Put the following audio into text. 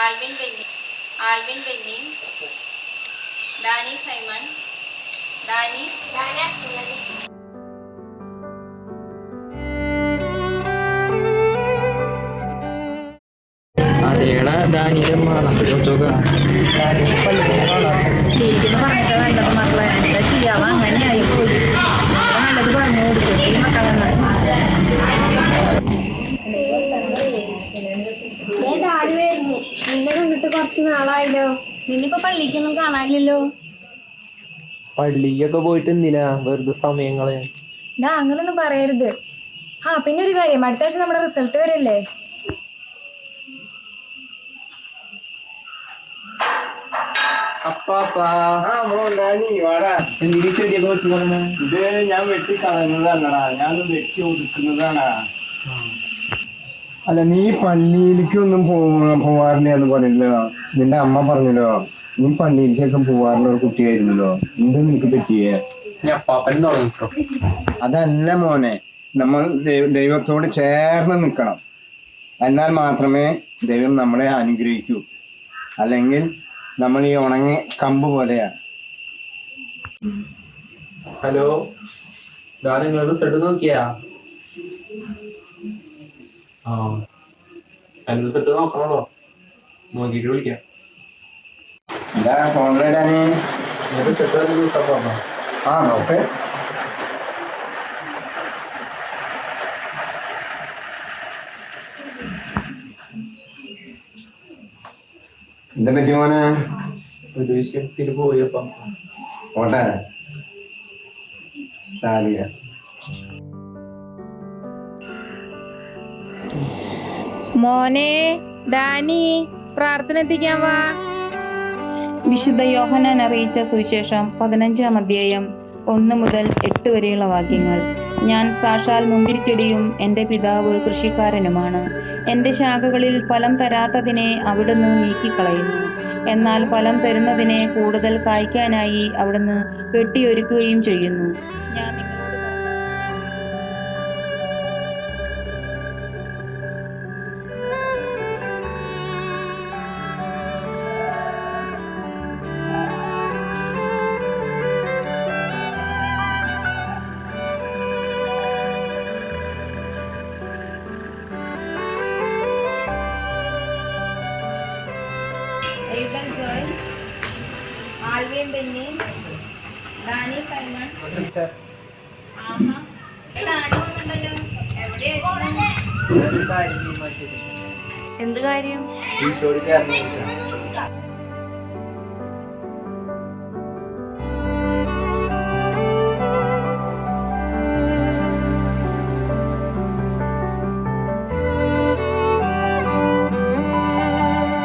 Alvin Benny, Alvin Benny, Danny Simon, Danny അതേടാ ഡാനിയുടെ ചെയ്യാവ അങ്ങനെ ആയിപ്പോയി. നല്ലത് പറഞ്ഞു കൊടുക്കും ഈ മക്കളെന്ന്. നിന്നെ കണ്ടിട്ട് കുറച്ച് നാളായല്ലോ. നിന്നിപ്പോ പള്ളിക്കൊന്നും കാണാനില്ലല്ലോ. പള്ളിക്കൊക്കെ പോയിട്ട് എന്തിനാ വെറുതെ സമയങ്ങള്. അങ്ങനൊന്നും പറയരുത്. പിന്നെ ഒരു കാര്യം, അടുത്ത ആഴ്ച നമ്മുടെ റിസൾട്ട് വരല്ലേ? ഇത് ഞാൻ വെട്ടി കളയുന്നതല്ലടാ, ഞാനൊന്ന് വെട്ടി ഒതുക്കുന്നതാണാ. അല്ല, നീ പള്ളിയിലേക്കൊന്നും പോവാറില്ല എന്ന് പറഞ്ഞല്ലോ. നിന്റെ അമ്മ പറഞ്ഞല്ലോ നീ പള്ളിയിലേക്കൊക്കെ പോവാറുള്ള ഒരു കുട്ടിയായിരുന്നല്ലോ. എന്ത് നിനക്ക് പറ്റിയേ? അതല്ല മോനെ, നമ്മൾ ദൈവത്തോട് ചേർന്ന് നിൽക്കണം. എന്നാൽ മാത്രമേ ദൈവം നമ്മളെ അനുഗ്രഹിക്കൂ. അല്ലെങ്കിൽ നമ്മൾ ഈ ഉണങ്ങി കമ്പ് പോലെയാണ്. ഹലോ, നിങ്ങൾ റിസൾട്ട് നോക്കിയാ? റിസൾട്ട് നോക്കണല്ലോ, നോക്കിട്ട് വിളിക്കാം. എന്താ ഫോണിലിടാന്? റിസൾട്ട് നോക്കേ. എന്താ പറ്റി മോനെ? ഒരു വിഷയത്തിൽ പോയപ്പോ പോട്ടെ സാരിയ. മോനെ ഡാനി, പ്രാർത്ഥന എത്തിക്കാൻ വാ. വിശുദ്ധ യോഹന്നാൻ അറിയിച്ച സുവിശേഷം 15-ാം അധ്യായം 1 മുതൽ 8 വരെയുള്ള വാക്യങ്ങൾ. ഞാൻ സാക്ഷാൽ മുന്തിരിച്ചെടിയും എൻ്റെ പിതാവ് കൃഷിക്കാരനുമാണ്. എൻ്റെ ശാഖകളിൽ ഫലം തരാത്തതിനെ അവിടുന്ന് നീക്കിക്കളയുന്നു. എന്നാൽ ഫലം തരുന്നതിനെ കൂടുതൽ കായ്ക്കാനായി അവിടുന്ന് വെട്ടിയൊരുക്കുകയും ചെയ്യുന്നു. ഞാൻ ആൽവിൻ ബെന്നി, ഡാനി സൈമൺ. എന്ത് കാര്യം? ഈശോട് ചേർന്ന്